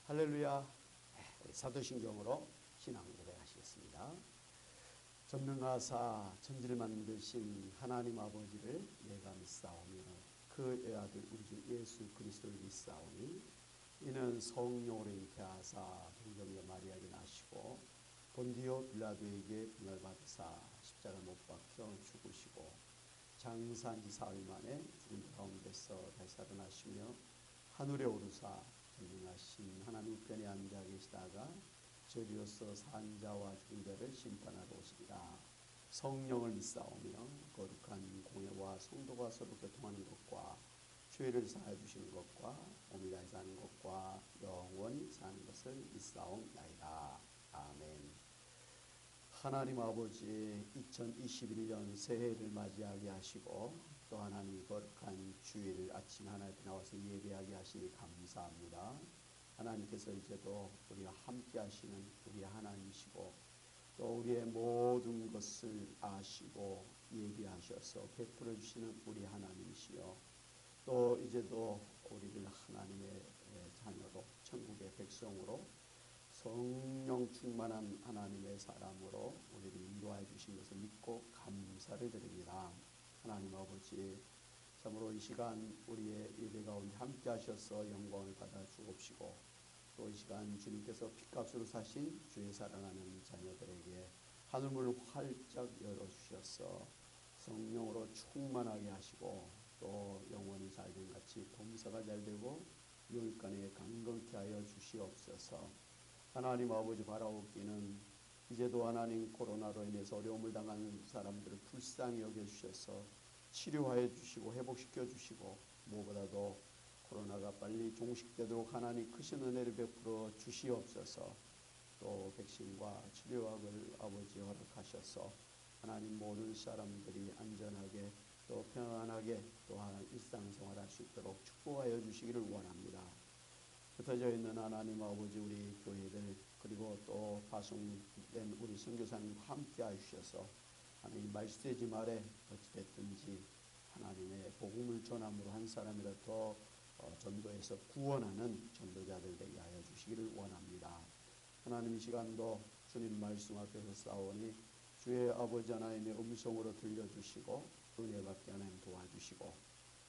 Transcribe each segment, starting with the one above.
할렐루야. 우리 사도신경으로 신앙 고백하시겠습니다. 전능하사 천지를 만드신 하나님 아버지를 내가 믿사오며 그 외아들 우리 주 예수 그리스도를 믿사오니 이는 성령으로 잉태하사 동정녀 마리아에게 나시고 본디오 빌라도에게 분을 받으사 십자가 못 박혀 죽으시고 장사한 지 사흘 만에 죽은 자 가운데서 다시 살아나시며 하늘에 오르사 전능하신 하나님 우편에 앉아 계시다가 저리로서 산 자와 죽은 자를 심판하러 오시리라. 성령을 믿사오며 거룩한 공회와 성도가 서로 교통하는 것과 죄를 사하여 주시는 것과 몸이 다시 사는 것과 영원히 사는 것을 믿사옵나이다. 아멘. 하나님 아버지 2021년 새해를 맞이하게 하시고 또 하나님이 거룩한 주일 아침 하나님 앞에 나와서 예배하게 하시니 감사합니다. 하나님께서 이제도 우리와 함께 하시는 우리 하나님이시고 또 우리의 모든 것을 아시고 예비하셔서 베풀어 주시는 우리 하나님이시요 또 이제도 우리를 하나님의 자녀로 천국의 백성으로 성령 충만한 하나님의 사람으로 우리를 인도하여 주신 것을 믿고 감사를 드립니다. 하나님 아버지, 참으로 이 시간 우리의 예배 가운데 함께 하셔서 영광을 받아 주옵시고 또 이 시간 주님께서 핏값으로 사신 주의 사랑하는 자녀들에게 하늘문을 활짝 열어주셔서 성령으로 충만하게 하시고 또 영원히 살던 같이 범사가 잘되고 율간에 강건케 하여 주시옵소서. 하나님 아버지 바라옵기는 이제도 하나님 코로나로 인해서 어려움을 당하는 사람들을 불쌍히 여겨주셔서 치료하여 주시고 회복시켜 주시고 무엇보다도 코로나가 빨리 종식되도록 하나님 크신 은혜를 베풀어 주시옵소서. 또 백신과 치료약을 아버지 허락하셔서 하나님 모든 사람들이 안전하게 또 평안하게 또한 일상생활할 수 있도록 축복하여 주시기를 원합니다. 흩어져 있는 하나님 아버지 우리 교회들 그리고 또 파송된 우리 선교사님과 함께 하셔서 하나님 말세지 말에 어찌됐든지 하나님의 복음을 전함으로 한 사람이라 더 전도해서 구원하는 전도자들 되게 하여 주시기를 원합니다. 하나님 이 시간도 주님 말씀 앞에서 싸우니 주의 아버지 하나님의 음성으로 들려주시고 은혜 받게 하나님 도와주시고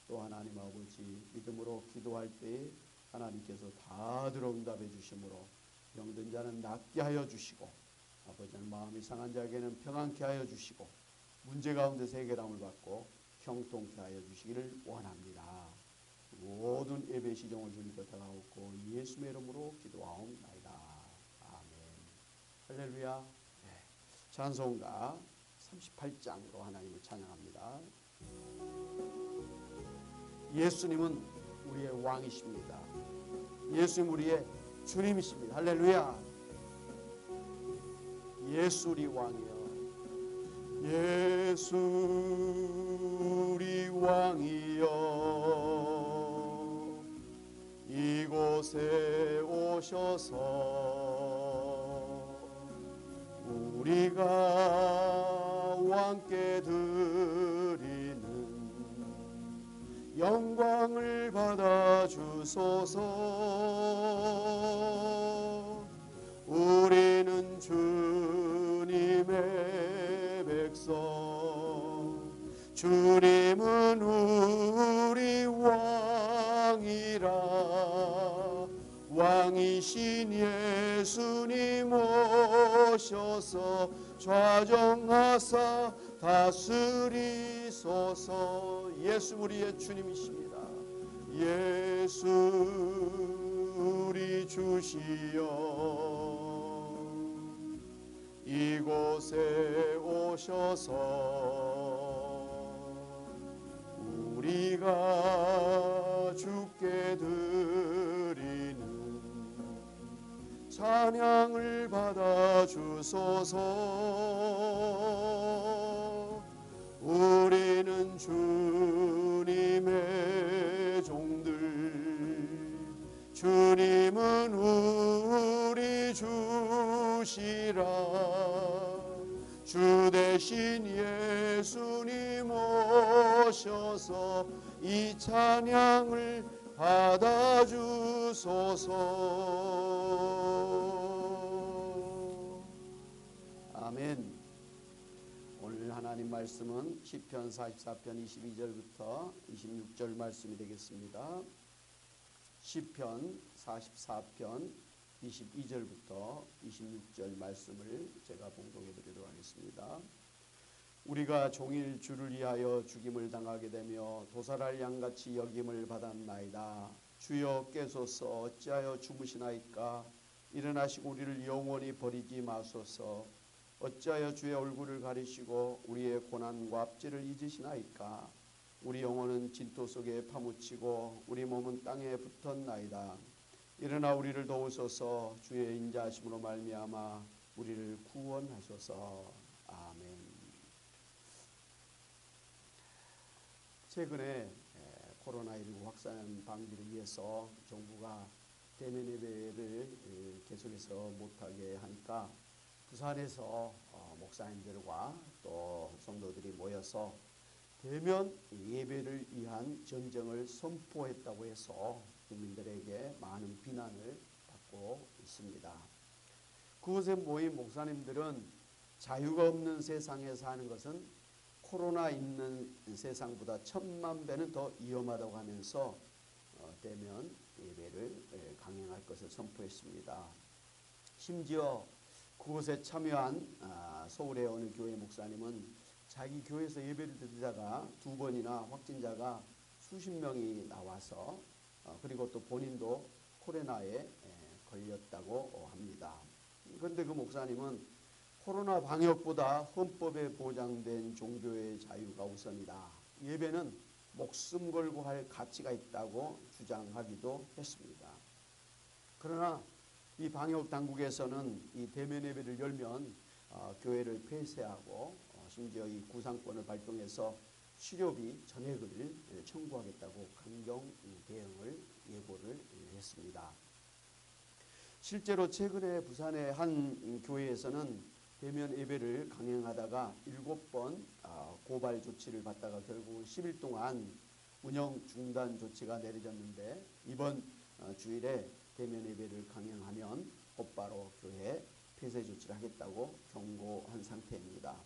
또 하나님 아버지 믿음으로 기도할 때에 하나님께서 다 들어응답해 주심으로 병든 자는 낫게 하여 주시고 아버지 하나님 마음이 상한 자에게는 평안케 하여 주시고 문제 가운데서 해결함을 받고 형통케 하여 주시기를 원합니다. 모든 예배 시종을 주님께 다가오고 예수의 이름으로 기도하옵나이다. 아멘. 할렐루야. 네. 찬송가 38장으로 하나님을 찬양합니다. 예수님은 우리의 왕이십니다. 예수님 우리의 주님이십니다. 할렐루야. 예수 우리 왕이여. 예수 우리 왕이여. 이곳에 오셔서 우리가 왕께 드리는 영광을 받아 주소서. 우리는 주님의 백성 주님은 우리 왕이라. 왕이신 예수님 오셔서 좌정하사 다스리소서. 예수 우리의 주님이십니다. 예수 우리 주시여. 이곳에 오셔서 우리가 주께 드리는 찬양을 받아 주소서. 우리는 주님의 종들 주님은 우리 주시라. 주 대신 예수님 오셔서 이 찬양을 받아주소서. 주옵소서. 아멘. 오늘 하나님 말씀은 시편 44편 22절부터 26절 말씀이 되겠습니다. 시편 44편 22절부터 26절 말씀을 제가 봉독해 드리도록 하겠습니다. 우리가 종일 주를 위하여 죽임을 당하게 되며 도살할 양같이 여김을 받았나이다. 주여 깨소서. 어찌하여 주무시나이까. 일어나시고 우리를 영원히 버리지 마소서. 어찌하여 주의 얼굴을 가리시고 우리의 고난과 압제를 잊으시나이까. 우리 영혼은 진토 속에 파묻히고 우리 몸은 땅에 붙었나이다. 일어나 우리를 도우소서. 주의 인자하심으로 말미암아 우리를 구원하소서. 아멘. 최근에 코로나19 확산 방지를 위해서 정부가 대면 예배를 계속해서 못하게 하니까 부산에서 목사님들과 또 성도들이 모여서 대면 예배를 위한 전쟁을 선포했다고 해서 국민들에게 많은 비난을 받고 있습니다. 그곳에 모인 목사님들은 자유가 없는 세상에 사는 것은 코로나 있는 세상보다 1000만 배는 더 위험하다고 하면서 대면 예배를 강행할 것을 선포했습니다. 심지어 그곳에 참여한 서울의 어느 교회 목사님은 자기 교회에서 예배를 드리다가 2번이나 확진자가 수십 명이 나와서 그리고 또 본인도 코로나에 걸렸다고 합니다. 그런데 그 목사님은 코로나 방역보다 헌법에 보장된 종교의 자유가 우선이다. 예배는 목숨 걸고 할 가치가 있다고 주장하기도 했습니다. 그러나 이 방역 당국에서는 이 대면 예배를 열면 교회를 폐쇄하고 심지어 이 구상권을 발동해서 치료비 전액을 청구하겠다고 강경 대응을 예고를 했습니다. 실제로 최근에 부산의 한 교회에서는 대면 예배를 강행하다가 7번 고발 조치를 받다가 결국은 10일 동안 운영 중단 조치가 내려졌는데 이번 주일에 대면 예배를 강행하면 곧바로 교회 폐쇄 조치를 하겠다고 경고한 상태입니다.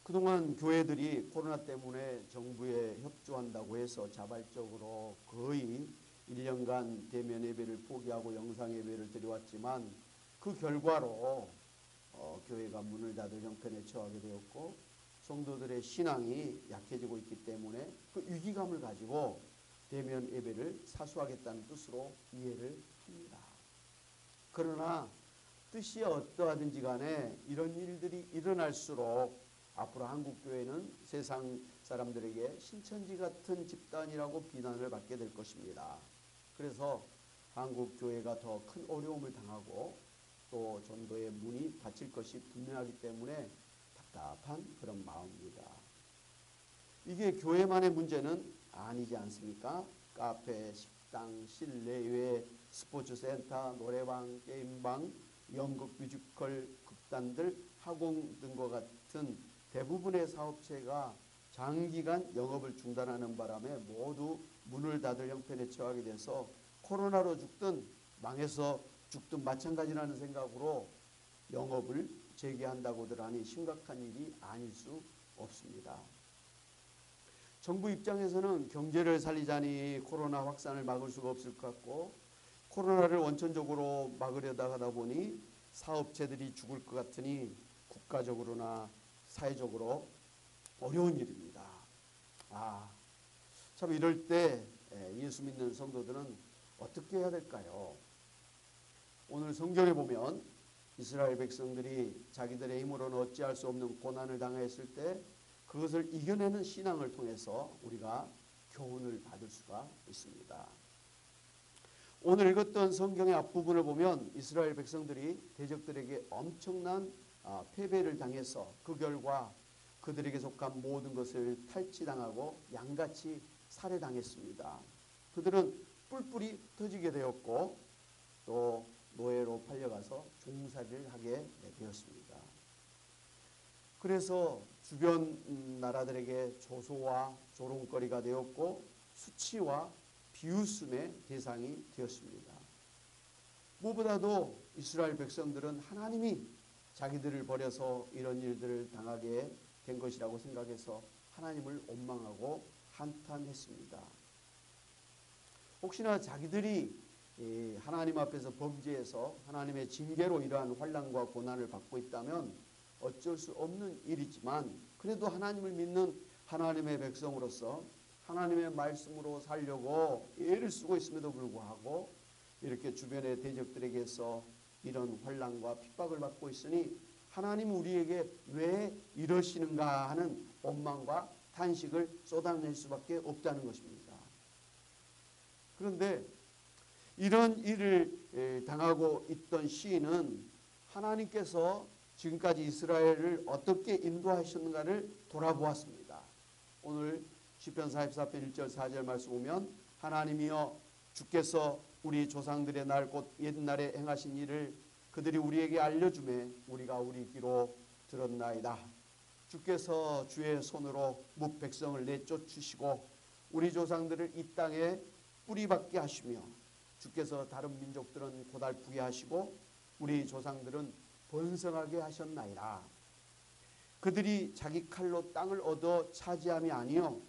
그동안 교회들이 코로나 때문에 정부에 협조한다고 해서 자발적으로 거의 1년간 대면 예배를 포기하고 영상 예배를 드려왔지만 그 결과로 교회가 문을 닫을 형편에 처하게 되었고 성도들의 신앙이 약해지고 있기 때문에 그 위기감을 가지고 대면 예배를 사수하겠다는 뜻으로 이해를 합니다. 그러나 뜻이 어떠하든지 간에 이런 일들이 일어날수록 앞으로 한국교회는 세상 사람들에게 신천지 같은 집단이라고 비난을 받게 될 것입니다. 그래서 한국교회가 더 큰 어려움을 당하고 또 전도의 문이 닫힐 것이 분명하기 때문에 답답한 그런 마음입니다. 이게 교회만의 문제는 아니지 않습니까? 카페, 식당, 실내외, 스포츠센터, 노래방, 게임방, 연극, 뮤지컬, 극단들, 학원 등과 같은 대부분의 사업체가 장기간 영업을 중단하는 바람에 모두 문을 닫을 형편에 처하게 돼서 코로나로 죽든 망해서 죽든 마찬가지라는 생각으로 영업을 재개한다고들 하니 심각한 일이 아닐 수 없습니다. 정부 입장에서는 경제를 살리자니 코로나 확산을 막을 수가 없을 것 같고 코로나를 원천적으로 막으려다 하다 보니 사업체들이 죽을 것 같으니 국가적으로나 사회적으로 어려운 일입니다. 참 이럴 때 예수 믿는 성도들은 어떻게 해야 될까요? 오늘 성경에 보면 이스라엘 백성들이 자기들의 힘으로는 어찌할 수 없는 고난을 당했을 때 그것을 이겨내는 신앙을 통해서 우리가 교훈을 받을 수가 있습니다. 오늘 읽었던 성경의 앞부분을 보면 이스라엘 백성들이 대적들에게 엄청난 패배를 당해서 그 결과 그들에게 속한 모든 것을 탈취당하고 양같이 살해당했습니다. 그들은 뿔뿔이 터지게 되었고 또 노예로 팔려가서 종살이를 하게 되었습니다. 그래서 주변 나라들에게 조소와 조롱거리가 되었고 수치와 비웃음의 대상이 되었습니다. 무엇보다도 이스라엘 백성들은 하나님이 자기들을 버려서 이런 일들을 당하게 된 것이라고 생각해서 하나님을 원망하고 한탄했습니다. 혹시나 자기들이 하나님 앞에서 범죄해서 하나님의 징계로 이러한 환난과 고난을 받고 있다면 어쩔 수 없는 일이지만 그래도 하나님을 믿는 하나님의 백성으로서 하나님의 말씀으로 살려고 애를 쓰고 있음에도 불구하고 이렇게 주변의 대적들에게서 이런 환난과 핍박을 받고 있으니 하나님 우리에게 왜 이러시는가 하는 원망과 탄식을 쏟아낼 수밖에 없다는 것입니다. 그런데 이런 일을 당하고 있던 시인은 하나님께서 지금까지 이스라엘을 어떻게 인도하셨는가를 돌아보았습니다. 오늘 시편 44편 1절 4절 말씀 보면 하나님이여 주께서 우리 조상들의 날 곧 옛날에 행하신 일을 그들이 우리에게 알려주매 우리가 우리 귀로 들었나이다. 주께서 주의 손으로 뭇 백성을 내쫓으시고 우리 조상들을 이 땅에 뿌리박게 하시며 주께서 다른 민족들은 고달프게 하시고 우리 조상들은 번성하게 하셨나이다. 그들이 자기 칼로 땅을 얻어 차지함이 아니요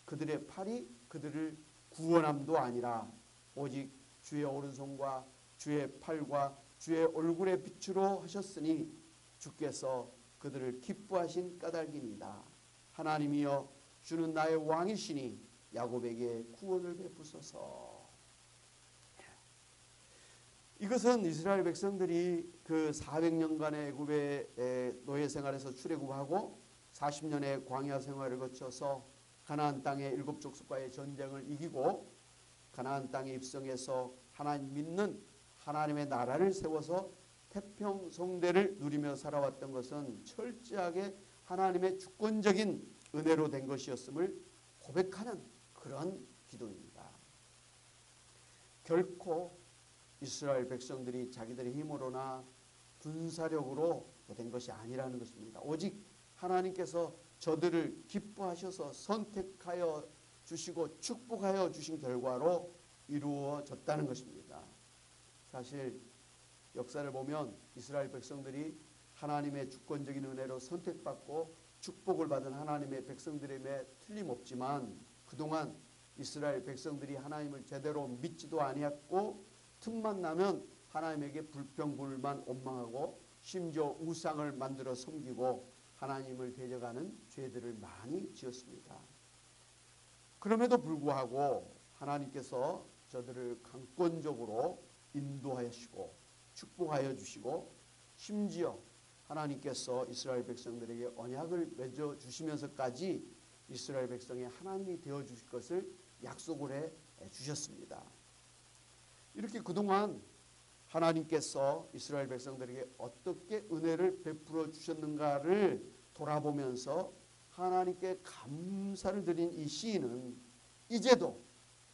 그들의 팔이 그들을 구원함도 아니라 오직 주의 오른손과 주의 팔과 주의 얼굴의 빛으로 하셨으니 주께서 그들을 기뻐하신 까닭이니이다. 하나님이여 주는 나의 왕이시니 야곱에게 구원을 베푸소서. 이것은 이스라엘 백성들이 그 400년간의 애굽의 노예 생활에서 출애굽하고 40년의 광야 생활을 거쳐서 가나안 땅의 7족속과의 전쟁을 이기고 가나안 땅에 입성해서 하나님 믿는 하나님의 나라를 세워서 태평성대를 누리며 살아왔던 것은 철저하게 하나님의 주권적인 은혜로 된 것이었음을 고백하는 그런 기도입니다. 결코 이스라엘 백성들이 자기들의 힘으로나 군사력으로 된 것이 아니라는 것입니다. 오직 하나님께서 저들을 기뻐하셔서 선택하여 주시고 축복하여 주신 결과로 이루어졌다는 것입니다. 사실 역사를 보면 이스라엘 백성들이 하나님의 주권적인 은혜로 선택받고 축복을 받은 하나님의 백성들임에 틀림없지만 그동안 이스라엘 백성들이 하나님을 제대로 믿지도 아니했고 틈만 나면 하나님에게 불평불만 원망하고 심지어 우상을 만들어 섬기고 하나님을 대적하는 죄들을 많이 지었습니다. 그럼에도 불구하고 하나님께서 저들을 강권적으로 인도하시고 축복하여 주시고 심지어 하나님께서 이스라엘 백성들에게 언약을 맺어 주시면서까지 이스라엘 백성의 하나님이 되어 주실 것을 약속을 해 주셨습니다. 이렇게 그동안 하나님께서 이스라엘 백성들에게 어떻게 은혜를 베풀어 주셨는가를 돌아보면서 하나님께 감사를 드린 이 시인은 이제도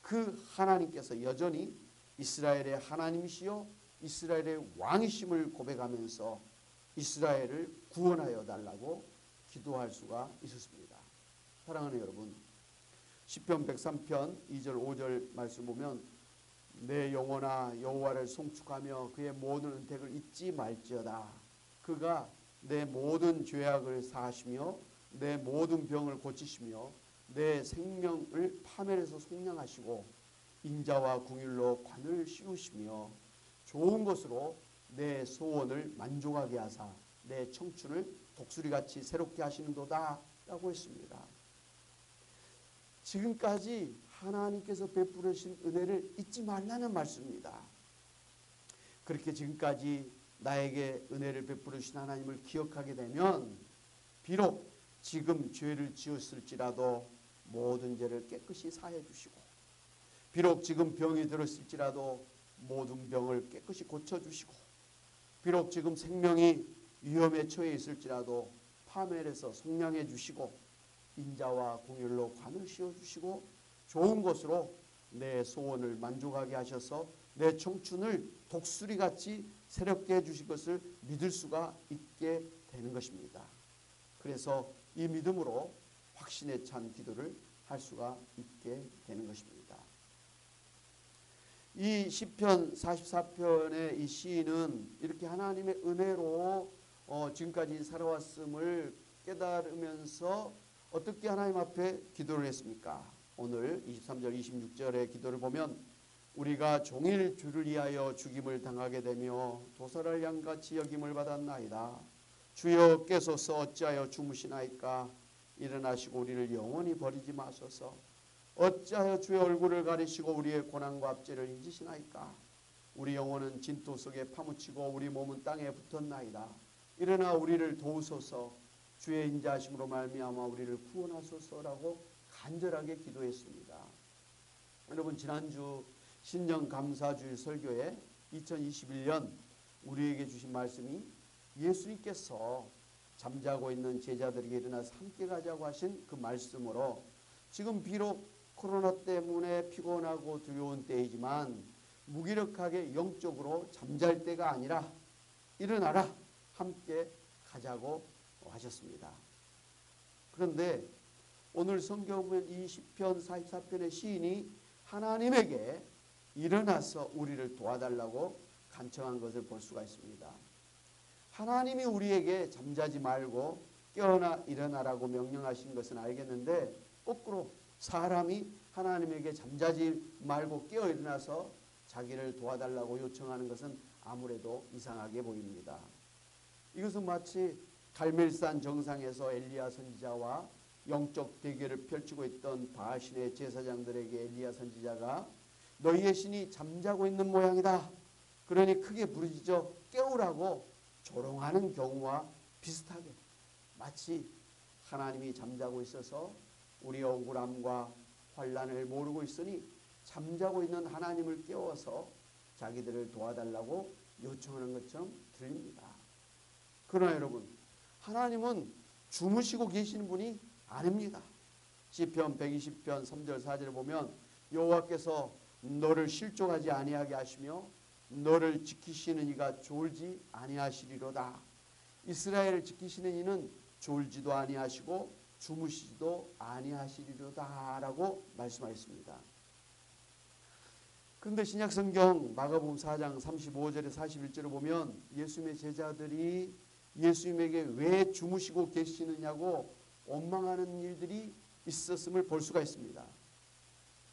그 하나님께서 여전히 이스라엘의 하나님이시여 이스라엘의 왕이심을 고백하면서 이스라엘을 구원하여 달라고 기도할 수가 있었습니다. 사랑하는 여러분, 시편 103편 2절 5절 말씀 보면 내 영혼아 여호와를 송축하며 그의 모든 은택을 잊지 말지어다. 그가 내 모든 죄악을 사하시며 내 모든 병을 고치시며 내 생명을 파멸해서 속량하시고 인자와 궁율로 관을 씌우시며 좋은 것으로 내 소원을 만족하게 하사 내 청춘을 독수리같이 새롭게 하시는도다 라고 했습니다. 지금까지 하나님께서 베풀으신 은혜를 잊지 말라는 말씀입니다. 그렇게 지금까지 나에게 은혜를 베풀으신 하나님을 기억하게 되면 비록 지금 죄를 지었을지라도 모든 죄를 깨끗이 사해 주시고 비록 지금 병이 들었을지라도 모든 병을 깨끗이 고쳐주시고 비록 지금 생명이 위험에 처해 있을지라도 파멸해서 속량해 주시고 인자와 공율로 관을 씌워주시고 좋은 것으로 내 소원을 만족하게 하셔서 내 청춘을 독수리같이 새롭게 해주실 것을 믿을 수가 있게 되는 것입니다. 그래서 이 믿음으로 확신에 찬 기도를 할 수가 있게 되는 것입니다. 이 시편 44편의 이 시인은 이렇게 하나님의 은혜로 지금까지 살아왔음을 깨달으면서 어떻게 하나님 앞에 기도를 했습니까? 오늘 23절 26절의 기도를 보면 우리가 종일 주를 위하여 죽임을 당하게 되며 도살할 양같이 여김을 받았나이다. 주여 깨소서 어찌하여 주무시나이까? 일어나시고 우리를 영원히 버리지 마소서. 어찌하여 주의 얼굴을 가리시고 우리의 고난과 압제를 잊으시나이까? 우리 영혼은 진토 속에 파묻히고 우리 몸은 땅에 붙었나이다. 일어나 우리를 도우소서. 주의 인자하심으로 말미암아 우리를 구원하소서라고 간절하게 기도했습니다. 여러분, 지난주 신년 감사주일 설교에 2021년 우리에게 주신 말씀이 예수님께서 잠자고 있는 제자들에게 일어나서 함께 가자고 하신 그 말씀으로 지금 비록 코로나 때문에 피곤하고 두려운 때이지만 무기력하게 영적으로 잠잘 때가 아니라 일어나라, 함께 가자고 하셨습니다. 그런데 오늘 성경 보면 이 시편 44편의 시인이 하나님에게 일어나서 우리를 도와달라고 간청한 것을 볼 수가 있습니다. 하나님이 우리에게 잠자지 말고 깨어나 일어나라고 명령하신 것은 알겠는데 거꾸로 사람이 하나님에게 잠자지 말고 깨어 일어나서 자기를 도와달라고 요청하는 것은 아무래도 이상하게 보입니다. 이것은 마치 갈멜산 정상에서 엘리야 선지자와 영적 대결을 펼치고 있던 바알신의 제사장들에게 엘리야 선지자가 너희의 신이 잠자고 있는 모양이다. 그러니 크게 부르짖어 깨우라고 조롱하는 경우와 비슷하게 마치 하나님이 잠자고 있어서 우리의 억울함과 환난을 모르고 있으니 잠자고 있는 하나님을 깨워서 자기들을 도와달라고 요청하는 것처럼 들립니다. 그러나 여러분, 하나님은 주무시고 계시는 분이 아닙니다. 시편 120편 3절 4절을 보면 여호와께서 너를 실족하지 아니하게 하시며 너를 지키시는 이가 졸지 아니하시리로다. 이스라엘을 지키시는 이는 졸지도 아니하시고 주무시지도 아니하시리로다 라고 말씀하셨습니다. 그런데 신약성경 마가복음 4장 35절에 41절을 보면 예수님의 제자들이 예수님에게 왜 주무시고 계시느냐고 원망하는 일들이 있었음을 볼 수가 있습니다.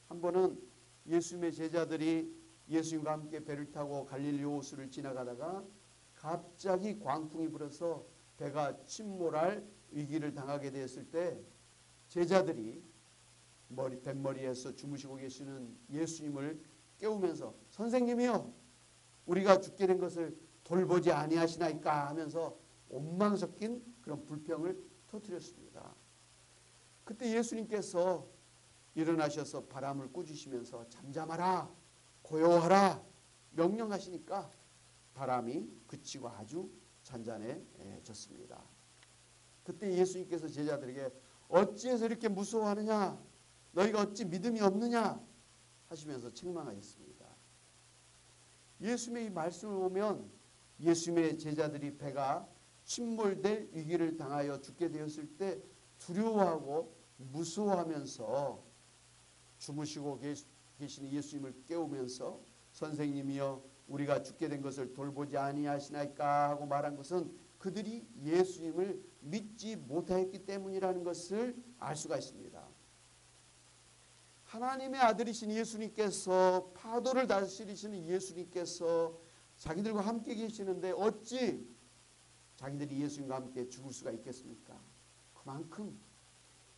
한 번은 예수님의 제자들이 예수님과 함께 배를 타고 갈릴리 호수를 지나가다가 갑자기 광풍이 불어서 배가 침몰할 위기를 당하게 되었을 때 제자들이 뱃머리에서 주무시고 계시는 예수님을 깨우면서 선생님이요, 우리가 죽게 된 것을 돌보지 아니하시나이까 하면서 원망 섞인 그런 불평을 터뜨렸습니다. 그때 예수님께서 일어나셔서 바람을 꾸짖으시면서 잠잠하라, 고요하라 명령하시니까 바람이 그치고 아주 잔잔해졌습니다. 그때 예수님께서 제자들에게 어찌해서 이렇게 무서워하느냐, 너희가 어찌 믿음이 없느냐 하시면서 책망하셨습니다. 예수님의 이 말씀을 보면 예수님의 제자들이 배가 침몰될 위기를 당하여 죽게 되었을 때 두려워하고 무서워하면서 주무시고 계시는 예수님을 깨우면서 선생님이여 우리가 죽게 된 것을 돌보지 아니하시나이까 하고 말한 것은 그들이 예수님을 믿지 못하였기 때문이라는 것을 알 수가 있습니다. 하나님의 아들이신 예수님께서, 파도를 다스리시는 예수님께서 자기들과 함께 계시는데 어찌 자기들이 예수님과 함께 죽을 수가 있겠습니까? 그만큼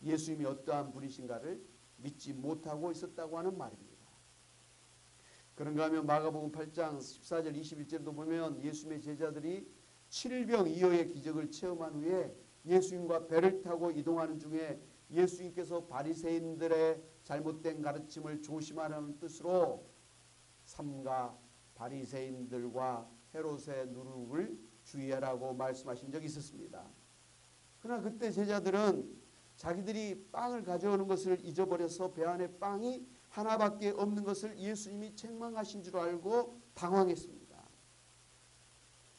예수님이 어떠한 분이신가를 믿지 못하고 있었다고 하는 말입니다. 그런가 하면 마가복음 8장 14절 21절도 보면 예수님의 제자들이 7병 2여의 기적을 체험한 후에 예수님과 배를 타고 이동하는 중에 예수님께서 바리새인들의 잘못된 가르침을 조심하라는 뜻으로 삼가 바리새인들과 헤롯의 누룩을 주의하라고 말씀하신 적이 있었습니다. 그러나 그때 제자들은 자기들이 빵을 가져오는 것을 잊어버려서 배 안에 빵이 하나밖에 없는 것을 예수님이 책망하신 줄 알고 당황했습니다.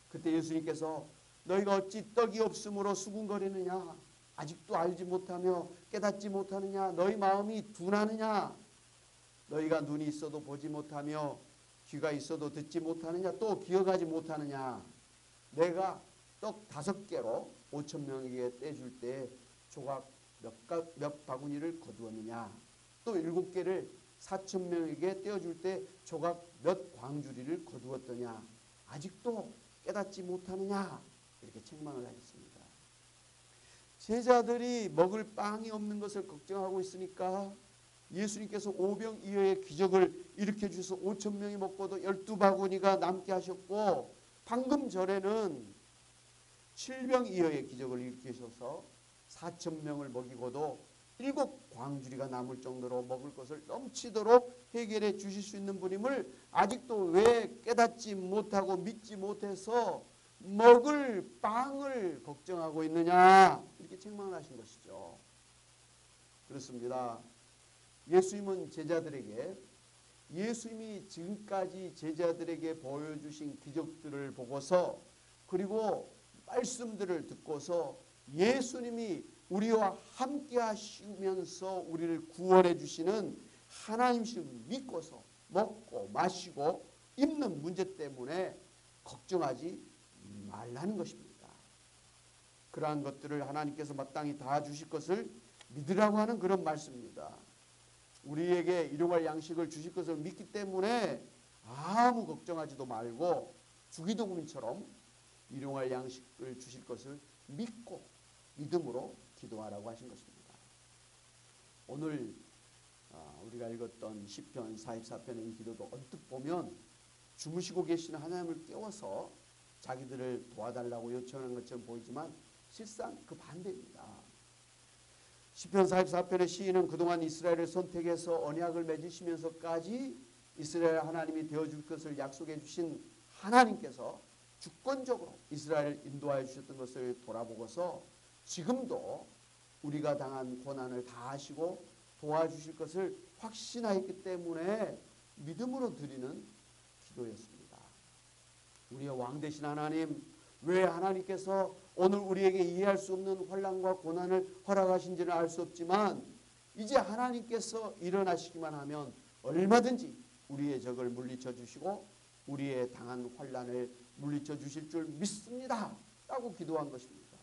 그때 예수님께서 너희가 어찌 떡이 없으므로 수군거리느냐, 아직도 알지 못하며 깨닫지 못하느냐, 너희 마음이 둔하느냐, 너희가 눈이 있어도 보지 못하며 귀가 있어도 듣지 못하느냐, 또 기억하지 못하느냐. 내가 떡 5개로 5,000명에게 떼줄 때 조각 몇 바구니를 거두었느냐. 또 7개를 4,000명에게 떼어줄 때 조각 몇 광주리를 거두었더냐. 아직도 깨닫지 못하느냐. 이렇게 책망을 하셨습니다. 제자들이 먹을 빵이 없는 것을 걱정하고 있으니까 예수님께서 오병이어의 기적을 일으켜 주셔서 5,000명이 먹고도 12바구니가 남게 하셨고, 방금 전에는 7병이어의 기적을 일으켜 주셔서 4,000명을 먹이고도 7광주리가 남을 정도로 먹을 것을 넘치도록 해결해 주실 수 있는 분임을 아직도 왜 깨닫지 못하고 믿지 못해서 먹을 빵을 걱정하고 있느냐, 이렇게 책망을 하신 것이죠. 그렇습니다. 예수님은 제자들에게, 예수님이 지금까지 제자들에게 보여주신 기적들을 보고서, 그리고 말씀들을 듣고서 예수님이 우리와 함께 하시면서 우리를 구원해 주시는 하나님이심을 믿고서 먹고 마시고 입는 문제 때문에 걱정하지 말라는 것입니다. 그러한 것들을 하나님께서 마땅히 다 주실 것을 믿으라고 하는 그런 말씀입니다. 우리에게 일용할 양식을 주실 것을 믿기 때문에 아무 걱정하지도 말고 주기도문처럼 일용할 양식을 주실 것을 믿고 믿음으로 기도하라고 하신 것입니다. 오늘 우리가 읽었던 시편 44편의 이 기도도 언뜻 보면 주무시고 계시는 하나님을 깨워서 자기들을 도와달라고 요청하는 것처럼 보이지만 실상 그 반대입니다. 시편 44편의 시인은 그동안 이스라엘을 선택해서 언약을 맺으시면서까지 이스라엘 하나님이 되어줄 것을 약속해 주신 하나님께서 주권적으로 이스라엘을 인도하여 주셨던 것을 돌아보고서 지금도 우리가 당한 고난을 다 하시고 도와주실 것을 확신하였기 때문에 믿음으로 드리는 기도였습니다. 우리의 왕 되신 하나님, 왜 하나님께서 오늘 우리에게 이해할 수 없는 환난과 고난을 허락하신지는 알 수 없지만 이제 하나님께서 일어나시기만 하면 얼마든지 우리의 적을 물리쳐 주시고 우리의 당한 환난을 물리쳐 주실 줄 믿습니다 라고 기도한 것입니다.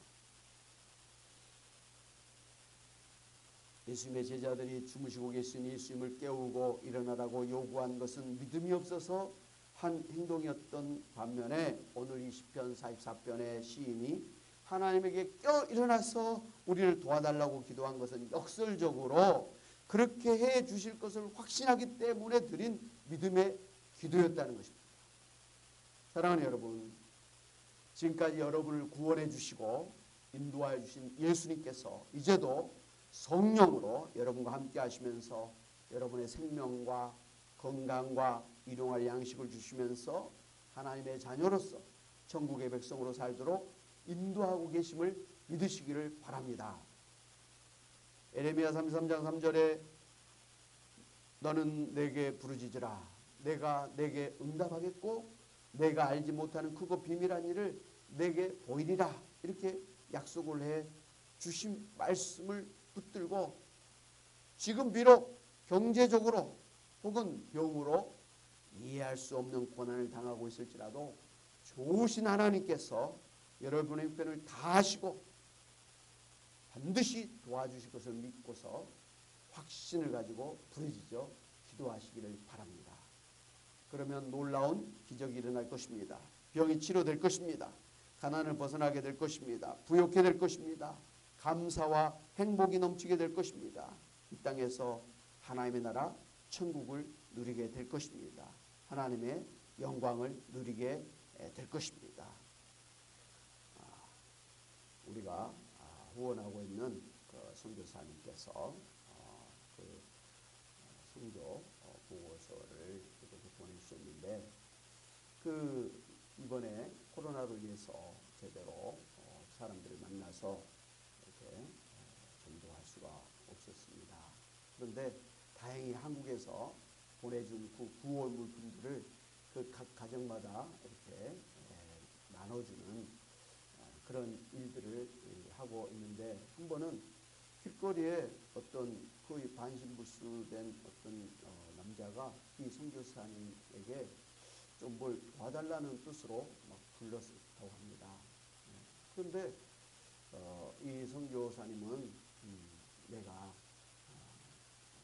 예수님의 제자들이 주무시고 계신 예수님을 깨우고 일어나라고 요구한 것은 믿음이 없어서 한 행동이었던 반면에 오늘 이 시편 44편의 시인이 하나님에게 일어나서 우리를 도와달라고 기도한 것은 역설적으로 그렇게 해 주실 것을 확신하기 때문에 드린 믿음의 기도였다는 것입니다. 사랑하는 여러분, 지금까지 여러분을 구원해 주시고 인도하여 주신 예수님께서 이제도 성령으로 여러분과 함께 하시면서 여러분의 생명과 건강과 일용할 양식을 주시면서 하나님의 자녀로서 천국의 백성으로 살도록 인도하고 계심을 믿으시기를 바랍니다. 에레미야 33장 3절에 너는 내게 부르짖으라 내가 내게 응답하겠고 내가 알지 못하는 크고 비밀한 일을 내게 보이리라, 이렇게 약속을 해 주신 말씀을 붙들고 지금 비록 경제적으로 혹은 병으로 이해할 수 없는 고난을 당하고 있을지라도 좋으신 하나님께서 여러분의 형편을 다 하시고 반드시 도와주실 것을 믿고서 확신을 가지고 부르짖어 기도하시기를 바랍니다. 그러면 놀라운 기적이 일어날 것입니다. 병이 치료될 것입니다. 가난을 벗어나게 될 것입니다. 부욕해 될 것입니다. 감사와 행복이 넘치게 될 것입니다. 이 땅에서 하나님의 나라 천국을 누리게 될 것입니다. 하나님의 영광을 누리게 될 것입니다. 우리가 후원하고 있는 그 선교사님께서 그 선교 보고서를 이렇게 보내주셨는데 그 이번에 코로나로 인해서 제대로 사람들을 만나서 이렇게 전도할 수가 없었습니다. 그런데 다행히 한국에서 보내준 그 구호 물품들을 그 각 가정마다 이렇게 나눠주는 그런 일들을 하고 있는데 한 번은 길거리에 어떤 거의 반신불수된 어떤 남자가 이 선교사님에게 좀 뭘 도와달라는 뜻으로 막 불렀다고 합니다. 그런데 이 선교사님은 내가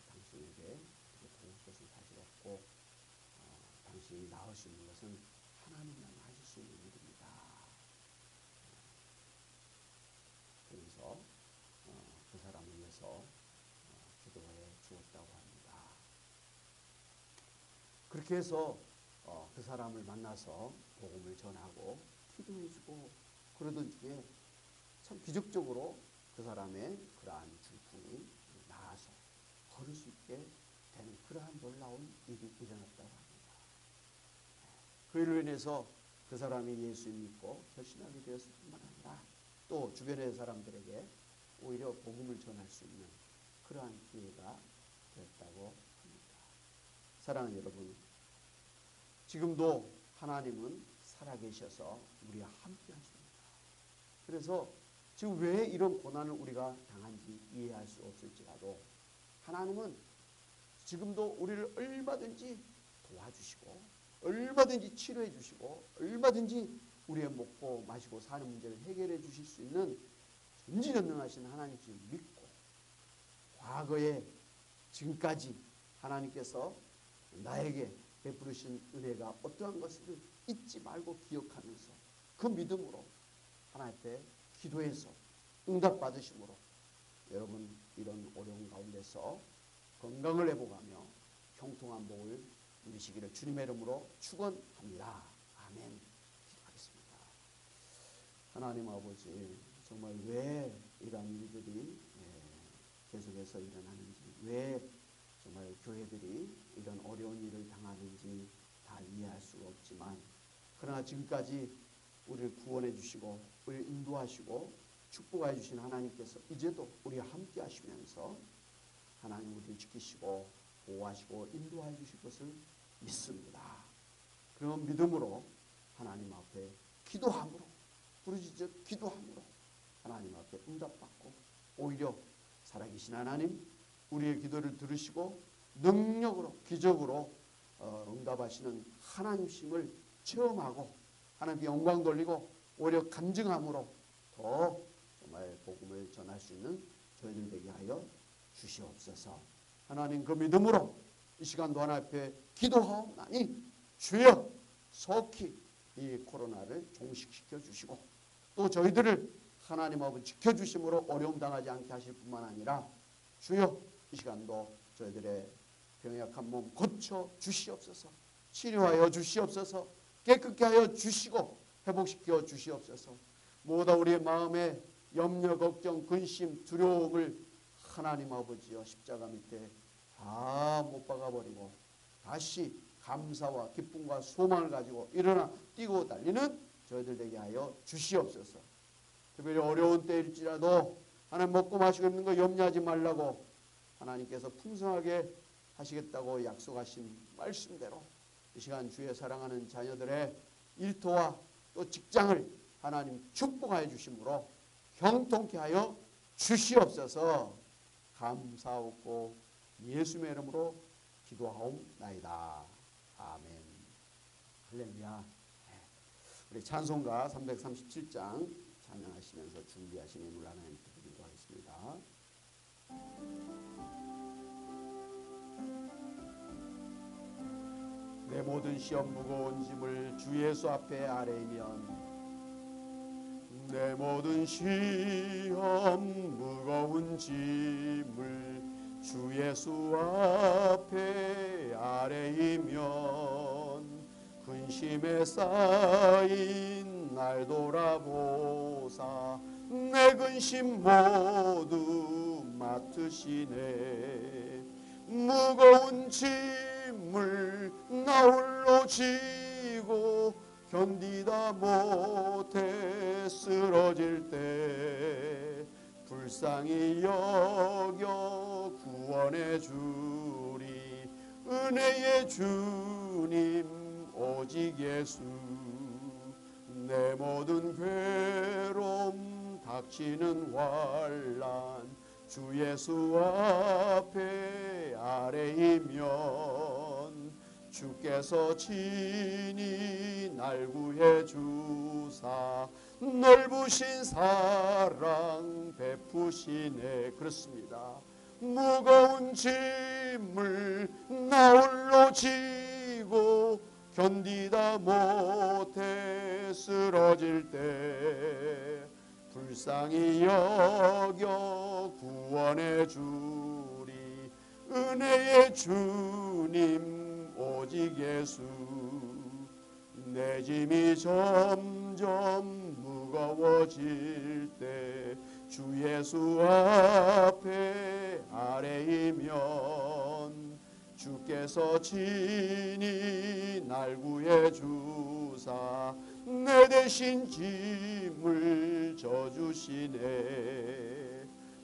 당신에게 그렇게 도울 것은 사실 없고 당신이 나을 수 있는 것은 하나님만 하실 수 있는 일입니다. 그래서 그 사람을 위해서 기도해 주었다고 합니다. 그렇게 해서 그 사람을 만나서 복음을 전하고 기도해 주고 그러던 중에 참 기적적으로 그 사람의 그러한 중풍이 나아서 걸을 수 있게 되는 그러한 놀라운 일이 일어났다고 합니다. 그 일로 인해서 그 사람이 예수 믿고 결신하게 되었을 뿐만 아니라 또 주변의 사람들에게 오히려 복음을 전할 수 있는 그러한 기회가 되었다고 합니다. 사랑하는 여러분, 지금도 하나님은 살아계셔서 우리와 함께 하십니다. 그래서 지금 왜 이런 고난을 우리가 당한지 이해할 수 없을지라도 하나님은 지금도 우리를 얼마든지 도와주시고 얼마든지 치료해 주시고 얼마든지 우리의 먹고 마시고 사는 문제를 해결해 주실 수 있는 전지전능하신 하나님을 믿고 과거에 지금까지 하나님께서 나에게 베푸르신 은혜가 어떠한 것을 잊지 말고 기억하면서 그 믿음으로 하나님 앞에 기도해서 응답받으심으로 여러분 이런 어려운 가운데서 건강을 회복하며 형통한 복을 누리시기를 주님의 이름으로 축원합니다. 아멘. 기도하겠습니다. 하나님 아버지, 정말 왜 이러한 일들이 계속해서 일어나는지, 왜 정말 교회들이 이런 어려운 일을 당하는지 다 이해할 수가 없지만, 그러나 지금까지 우리를 구원해 주시고 우리를 인도하시고 축복해 주신 하나님께서 이제도 우리와 함께 하시면서 하나님 우리를 지키시고 보호하시고 인도해 주실 것을 믿습니다. 그런 믿음으로 하나님 앞에 기도함으로, 부르짖어 기도함으로 하나님 앞에 응답받고 오히려 살아계신 하나님 우리의 기도를 들으시고 능력으로 기적으로 응답하시는 하나님심을 체험하고 하나님께 영광 돌리고 오히려 간증함으로 더 정말 복음을 전할 수 있는 저희들 되게 하여 주시옵소서. 하나님 그 믿음으로 이 시간도 하나님 앞에 기도하옵나니 주여 속히 이 코로나를 종식시켜 주시고 또 저희들을 하나님 아버지 지켜주심으로 어려움 당하지 않게 하실 뿐만 아니라 주여 이 시간도 저희들의 병약한 몸 고쳐 주시옵소서. 치료하여 주시옵소서. 깨끗게 하여 주시고 회복시켜 주시옵소서. 모두 우리의 마음에 염려, 걱정, 근심, 두려움을 하나님 아버지여 십자가 밑에 다 못 박아버리고 다시 감사와 기쁨과 소망을 가지고 일어나 뛰고 달리는 저희들 되게 하여 주시옵소서. 특별히 어려운 때일지라도 하나님 먹고 마시고 있는 거 염려하지 말라고 하나님께서 풍성하게 하시겠다고 약속하신 말씀대로 이 시간 주의 사랑하는 자녀들의 일터와 또 직장을 하나님 축복하여 주심으로 형통케 하여 주시옵소서. 감사하고 예수의 이름으로 기도하옵나이다. 아멘. 할렐루야. 우리 찬송가 337장 찬양하시면서 준비하신 인물 하나님께 드리도록 하겠습니다. 내 모든 시험 무거운 짐을 주 예수 앞에 아뢰면 내 모든 시험 무거운 짐을 주 예수 앞에 아뢰면 근심에 쌓인 날 돌아보사 내 근심 모두 맡으시네. 무거운 짐을 나 홀로 지고 견디다 못해 쓰러질 때 불쌍히 여겨 구원해 주리. 은혜의 주님 오직 예수. 내 모든 괴로움 닥치는 환난 주 예수 앞에 아뢰이면 주께서 친히 날 구해 주사 넓으신 사랑 베푸시네. 그렇습니다. 무거운 짐을 나 홀로 지고 견디다 못해 쓰러질 때 불쌍히 여겨 구원해 주리. 은혜의 주님 오직 예수. 내 짐이 점점 무거워질 때 주 예수 앞에 아뢰이면 주께서 친히 날 구해 주사 내 대신 짐을 져주시네.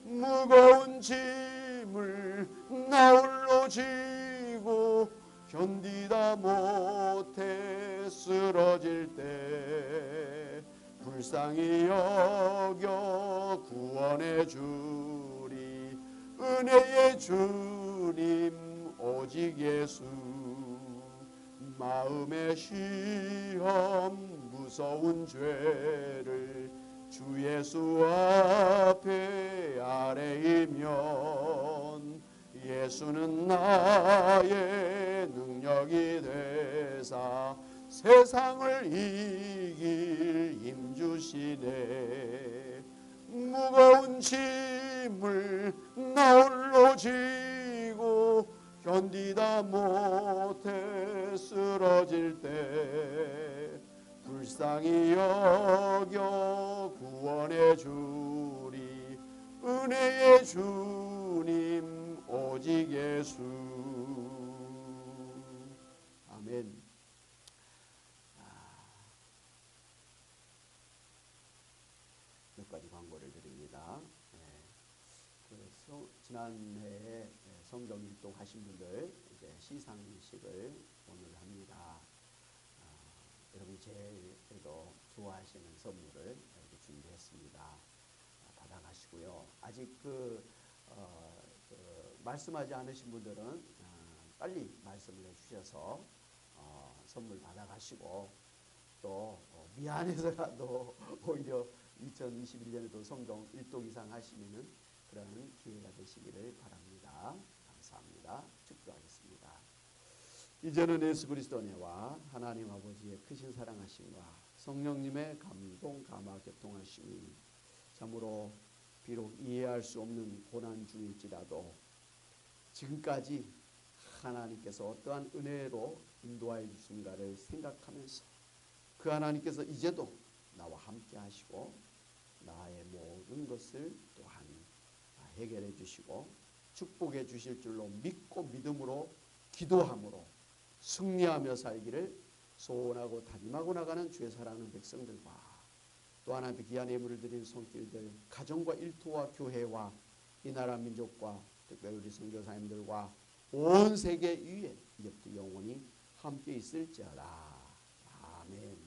무거운 짐을 나 홀로 지고 견디다 못해 쓰러질 때 불쌍히 여겨 구원해 주리. 은혜의 주님 오직 예수. 마음의 시험 무서운 죄를 주 예수 앞에 아뢰이면 예수는 나의 능력이 되사 세상을 이길 힘 주시네. 무거운 짐을 나 홀로 지고 견디다 못해 쓰러질 때 불쌍히 여겨 구원해 주리. 은혜의 주님 오직 예수. 아멘. 몇 가지 광고를 드립니다. 지난해에 성경 일독하신 분들 이제 시상식을 오늘 합니다. 여러분이 제일 그래도 좋아하시는 선물을 이렇게 준비했습니다. 받아가시고요. 아직 말씀하지 않으신 분들은 빨리 말씀을 해주셔서 선물 받아가시고 또 미안해서라도 오히려 2021년에도 성경 1독 이상 하시면은 그런 기회가 되시기를 바랍니다. 감사합니다. 축도하겠습니다. 이제는 예수 그리스도 은혜와 하나님 아버지의 크신 사랑하심과 성령님의 감동 감화 교통하심이 참으로 비록 이해할 수 없는 고난 중일지라도 지금까지 하나님께서 어떠한 은혜로 인도하여 주신가를 생각하면서 그 하나님께서 이제도 나와 함께 하시고 나의 모든 것을 또한 해결해 주시고 축복해 주실 줄로 믿고 믿음으로 기도함으로 승리하며 살기를 소원하고 다짐하고 나가는 주의 사랑하는 백성들과 또 하나님께 귀한 예물을 드린 손길들 가정과 일터와 교회와 이 나라 민족과 특별히 우리 선교사님들과 온 세계 위에 이제부터 영원히 함께 있을지어다. 아멘.